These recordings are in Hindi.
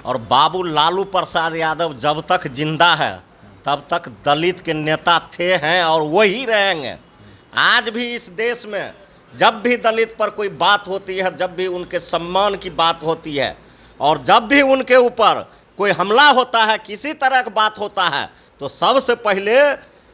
और बाबू लालू प्रसाद यादव जब तक जिंदा है तब तक दलित के नेता थे हैं और वही रहेंगे। आज भी इस देश में जब भी दलित पर कोई बात होती है, जब भी उनके सम्मान की बात होती है और जब भी उनके ऊपर कोई हमला होता है, किसी तरह की बात होता है, तो सबसे पहले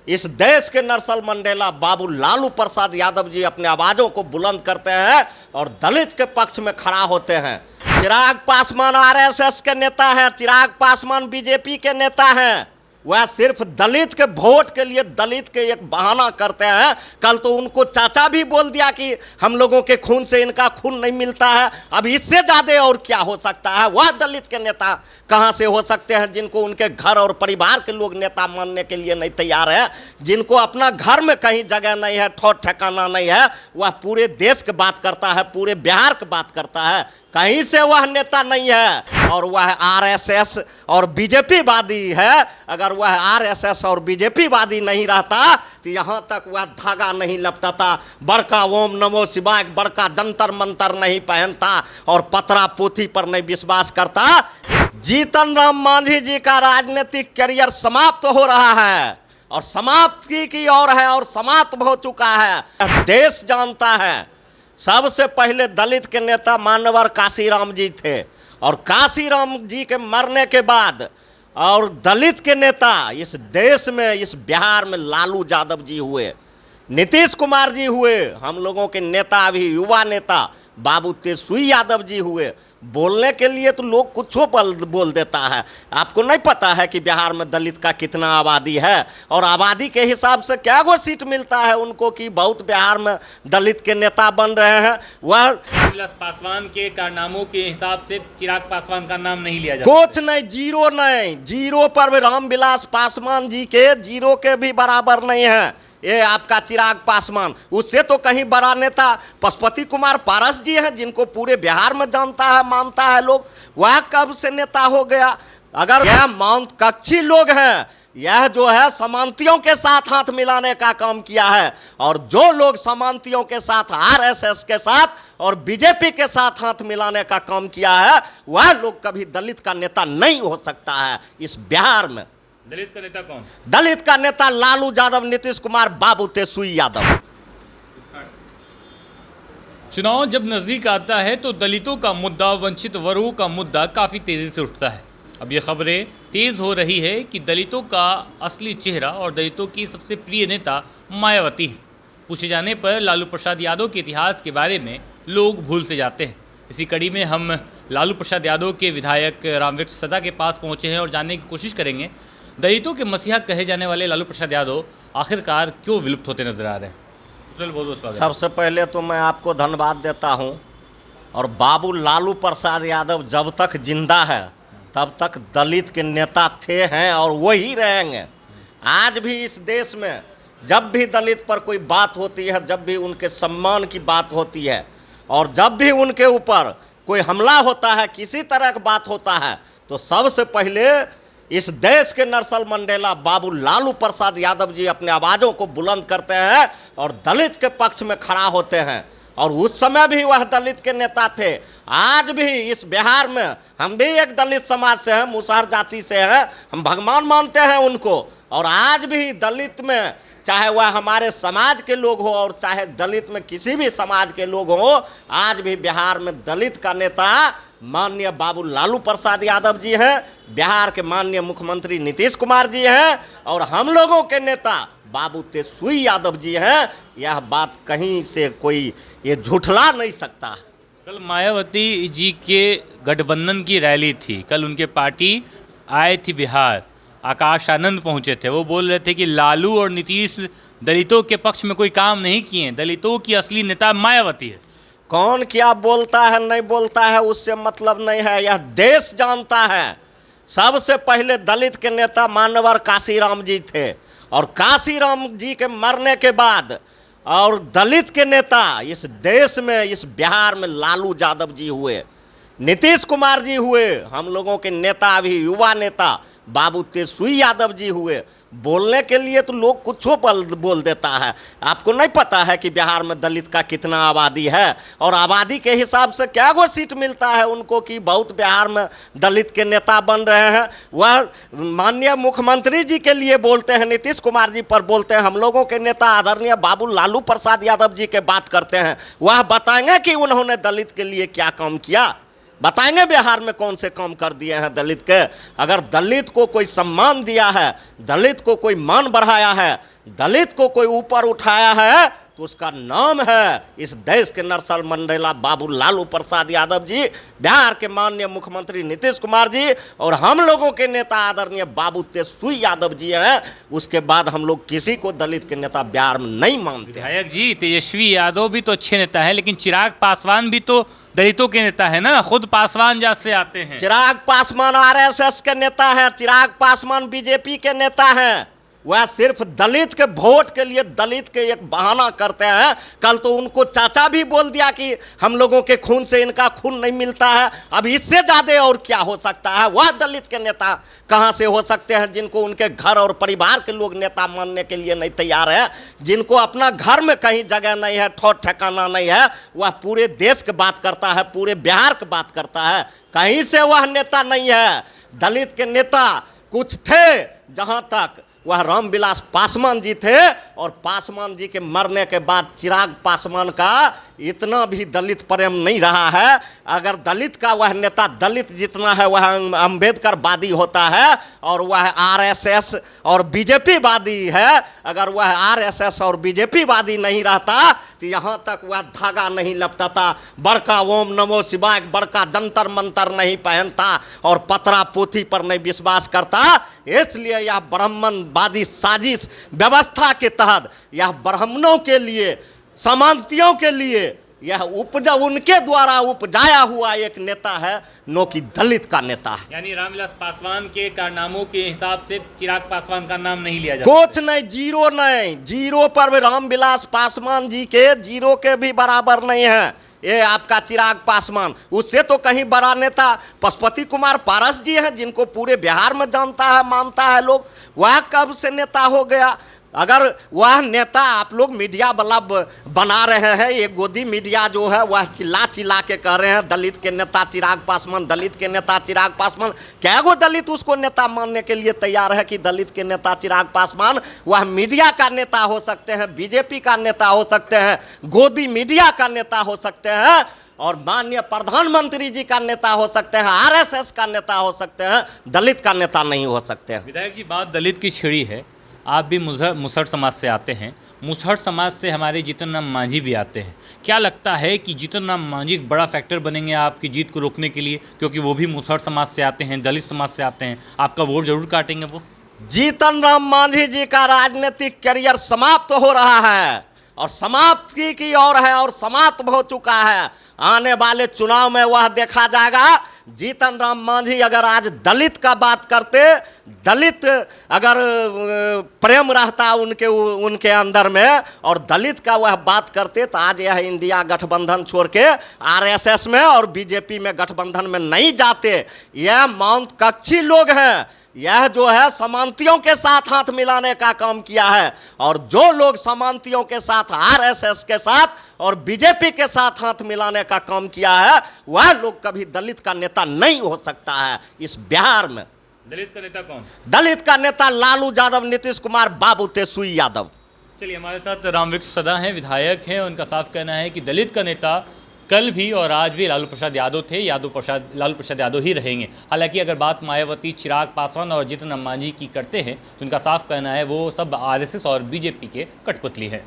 इस देश के नेल्सन मंडेला बाबू लालू प्रसाद यादव जी अपने आवाज़ों को बुलंद करते हैं और दलित के पक्ष में खड़ा होते हैं। चिराग पासवान आरएसएस के नेता हैं, चिराग पासवान बीजेपी के नेता हैं। वह सिर्फ दलित के वोट के लिए दलित के एक बहाना करते हैं। कल तो उनको चाचा भी बोल दिया कि हम लोगों के खून से इनका खून नहीं मिलता है। अब इससे ज़्यादा और क्या हो सकता है? वह दलित के नेता कहाँ से हो सकते हैं जिनको उनके घर और परिवार के लोग नेता मानने के लिए नहीं तैयार है, जिनको अपना घर में कहीं जगह नहीं है, ठौर ठिकाना नहीं है। वह पूरे देश की बात करता है, पूरे बिहार की बात करता है। कहीं से वह नेता नहीं है और वह आरएसएस और बीजेपी वादी है। अगर वह आरएसएस और बीजेपी वादी नहीं रहता तो यहाँ तक वह धागा नहीं लपटाता, बड़का ओम नमो शिवाय, बड़का जंतर मंतर नहीं पहनता और पतरा पोथी पर नहीं विश्वास करता। जीतन राम मांझी जी का राजनीतिक करियर समाप्त हो रहा है और समाप्ति की ओर है और समाप्त हो चुका है। देश जानता है। सबसे पहले दलित के नेता मान्यवर काशीराम जी थे और काशीराम जी के मरने के बाद और दलित के नेता इस देश में, इस बिहार में लालू यादव जी हुए, नीतीश कुमार जी हुए, हम लोगों के नेता अभी युवा नेता बाबू तेजस्वी यादव जी हुए। बोलने के लिए तो लोग कुछ बोल देता है। आपको नहीं पता है कि बिहार में दलित का कितना आबादी है और आबादी के हिसाब से क्या वो सीट मिलता है उनको कि बहुत बिहार में दलित के नेता बन रहे हैं। वह पासवान के कारनामों के हिसाब से चिराग पासवान का नाम नहीं लिया जाता। कुछ नहीं, जीरो नहीं, जीरो पर रामविलास पासवान जी के जीरो के भी बराबर नहीं है ये आपका चिराग पासवान। उससे तो कहीं बड़ा नेता पशुपति कुमार पारस जी हैं, जिनको पूरे बिहार में जानता है, मानता है लोग। वह कब से नेता हो गया? अगर यह मौन कक्षी लोग हैं, यह जो है समांतियों के साथ हाथ मिलाने का काम किया है और जो लोग समांतियों के साथ, आरएसएस के साथ और बीजेपी के साथ हाथ मिलाने का काम किया है, वह लोग कभी दलित का नेता नहीं हो सकता है इस बिहार में। दलित का नेता कौन? दलित का नेता लालू यादव, नीतीश कुमार, बाबू तेजस्वी यादव। चुनाव जब नजदीक आता है तो दलितों का मुद्दा, वंचित वर्गों का मुद्दा काफ़ी तेज़ी से उठता है। अब ये खबरें तेज़ हो रही है कि दलितों का असली चेहरा और दलितों की सबसे प्रिय नेता मायावती है। पूछे जाने पर लालू प्रसाद यादव के इतिहास के बारे में लोग भूल से जाते हैं। इसी कड़ी में हम लालू प्रसाद यादव के विधायक रामवृक्ष सदा के पास पहुँचे हैं और जानने की कोशिश करेंगे दलितों के मसीहा कहे जाने वाले लालू प्रसाद यादव आखिरकार क्यों विलुप्त होते नजर आ रहे हैं। बहुत सबसे पहले तो मैं आपको धन्यवाद देता हूं और बाबू लालू प्रसाद यादव जब तक जिंदा है तब तक दलित के नेता थे हैं और वही रहेंगे। आज भी इस देश में जब भी दलित पर कोई बात होती है, जब भी उनके सम्मान की बात होती है और जब भी उनके ऊपर कोई हमला होता है, किसी तरह की बात होता है, तो सबसे पहले इस देश के नेल्सन मंडेला बाबू लालू प्रसाद यादव जी अपने आवाज़ों को बुलंद करते हैं और दलित के पक्ष में खड़ा होते हैं। और उस समय भी वह दलित के नेता थे। आज भी इस बिहार में हम भी एक दलित समाज से हैं, मुसहर जाति से हैं, हम भगवान मानते हैं उनको। और आज भी दलित में, चाहे वह हमारे समाज के लोग हो और चाहे दलित में किसी भी समाज के लोग हो, आज भी बिहार में दलित का नेता माननीय बाबू लालू प्रसाद यादव जी हैं, बिहार के माननीय मुख्यमंत्री नीतीश कुमार जी हैं और हम लोगों के नेता बाबू तेजस्वी यादव जी हैं। यह बात कहीं से कोई ये झुठला नहीं सकता। कल मायावती जी के गठबंधन की रैली थी, कल उनके पार्टी आए थी बिहार, आकाश आनंद पहुंचे थे। वो बोल रहे थे कि लालू और नीतीश दलितों के पक्ष में कोई काम नहीं किए, दलितों की असली नेता मायावती है। कौन क्या बोलता है नहीं बोलता है उससे मतलब नहीं है, यह देश जानता है। सबसे पहले दलित के नेता मान्यवर काशीराम जी थे और काशीराम जी के मरने के बाद और दलित के नेता इस देश में, इस बिहार में लालू यादव जी हुए, नीतीश कुमार जी हुए, हम लोगों के नेता, अभी युवा नेता बाबू तेजस्वी यादव जी हुए, बोलने के लिए तो लोग कुछ बोल देता है। आपको नहीं पता है कि बिहार में दलित का कितना आबादी है, और आबादी के हिसाब से क्या वो सीट मिलता है उनको कि बहुत बिहार में दलित के नेता बन रहे हैं। वह माननीय मुख्यमंत्री जी के लिए बोलते हैं, नीतीश कुमार जी पर बोलते हैं। हम लोगों के नेता आदरणीय बाबू लालू प्रसाद यादव जी के बात करते हैं, वह बताएंगे कि उन्होंने दलित के लिए क्या काम किया, बताएंगे बिहार में कौन से काम कर दिए हैं दलित के। अगर दलित को कोई सम्मान दिया है, दलित को कोई मान बढ़ाया है, दलित को कोई ऊपर उठाया है, तो उसका नाम है इस देश के नेल्सन मंडेला बाबू लालू प्रसाद यादव जी, बिहार के माननीय मुख्यमंत्री नीतीश कुमार जी, और हम लोगों के नेता आदरणीय बाबू तेजस्वी यादव जी हैं। उसके बाद हम लोग किसी को दलित के नेता बिहार में नहीं मानते। विधायक जी, तेजस्वी यादव भी तो अच्छे नेता हैं, लेकिन चिराग पासवान भी तो दलितों के नेता है ना, खुद पासवान जात से आते हैं। चिराग पासवान आरएसएस के नेता हैं, चिराग पासवान बीजेपी के नेता हैं। वह सिर्फ दलित के वोट के लिए दलित के एक बहाना करते हैं। कल तो उनको चाचा भी बोल दिया कि हम लोगों के खून से इनका खून नहीं मिलता है। अब इससे ज़्यादा और क्या हो सकता है? वह दलित के नेता कहाँ से हो सकते हैं जिनको उनके घर और परिवार के लोग नेता मानने के लिए नहीं तैयार है, जिनको अपना घर में कहीं जगह नहीं है, ठौर ठिकाना नहीं है। वह पूरे देश की बात करता है, पूरे बिहार की बात करता है। कहीं से वह नेता नहीं है। दलित के नेता कुछ थे, जहाँ तक वह रामविलास पासवान जी थे, और पासवान जी के मरने के बाद चिराग पासवान का इतना भी दलित प्रेम नहीं रहा है। अगर दलित का वह नेता दलित जितना है वह अम्बेडकरवादी होता है, और वह आरएसएस और बीजेपी वादी है। अगर वह आरएसएस और बीजेपी वादी नहीं रहता तो यहाँ तक वह धागा नहीं लपटाता, बड़का ओम नमो शिवाय, बड़का जंतर मंतर नहीं पहनता, और पतरा पोथी पर नहीं विश्वास करता। इसलिए यह ब्राह्मणवादी साजिश व्यवस्था के तहत यह ब्राह्मणों के लिए, समानतियों के लिए यह उनके द्वारा उपजाया हुआ एक नेता है, नो कि दलित का नेता है। यानी रामविलास पासवान के कारनामों के हिसाब से चिराग पासवान का नाम नहीं लिया जाता। कुछ नहीं, जीरो नहीं, जीरो पर रामविलास पासवान जी के जीरो के भी बराबर नहीं है ये आपका चिराग पासवान। उससे तो कहीं बड़ा नेता पशुपति कुमार पारस जी हैं, जिनको पूरे बिहार में जानता है, मानता है लोग। वह कब से नेता हो गया? अगर वह नेता आप लोग मीडिया वाला बना रहे हैं, ये गोदी मीडिया जो है वह चिल्ला चिल्ला के कह रहे हैं दलित के नेता चिराग पासवान, दलित के नेता चिराग पासवान। क्या वो दलित उसको नेता मानने के लिए तैयार है कि दलित के नेता चिराग पासवान वह मीडिया का नेता हो सकते हैं, बीजेपी का नेता हो सकते हैं, गोदी मीडिया का नेता हो सकते हैं, और माननीय प्रधानमंत्री जी का नेता हो सकते हैं, आरएसएस का नेता हो सकते हैं, दलित का नेता नहीं हो सकते हैं। विधायक जी, बात दलित की छिड़ी है। आप भी मुसहर समाज से आते हैं, मुसहर समाज से हमारे जीतन राम मांझी भी आते हैं। क्या लगता है कि जीतन राम मांझी एक बड़ा फैक्टर बनेंगे आपकी जीत को रोकने के लिए, क्योंकि वो भी मुसहर समाज से आते हैं, दलित समाज से आते हैं, आपका वोट जरूर काटेंगे वो? जीतन राम मांझी जी का राजनीतिक करियर समाप्त हो रहा है, और समाप्ति की ओर है, और समाप्त हो चुका है। आने वाले चुनाव में वह देखा जाएगा। जीतन राम मांझी अगर आज दलित का बात करते, दलित अगर प्रेम रहता उनके अंदर में, और दलित का वह बात करते, तो आज यह इंडिया गठबंधन छोड़ के आरएसएस में और बीजेपी में गठबंधन में नहीं जाते। यह मौन कक्षी लोग हैं। यह जो है समानतियों के साथ हाथ मिलाने का काम किया है, और जो लोग समानतियों के साथ, आरएसएस के साथ और बीजेपी के साथ हाथ मिलाने का काम किया है, वह लोग कभी दलित का नेता नहीं हो सकता है इस बिहार में। दलित का नेता कौन? दलित का नेता लालू यादव, नीतीश कुमार, बाबू तेजस्वी यादव। चलिए, हमारे साथ रामवृक्ष सदा हैं, विधायक हैं। उनका साफ कहना है कि दलित का नेता कल भी और आज भी लालू प्रसाद यादव थे, लालू प्रसाद यादव ही रहेंगे। हालांकि अगर बात मायावती, चिराग पासवान और जीतन राम मांझी की करते हैं, तो उनका साफ कहना है वो सब आरएसएस और बीजेपी के कठपुतली हैं।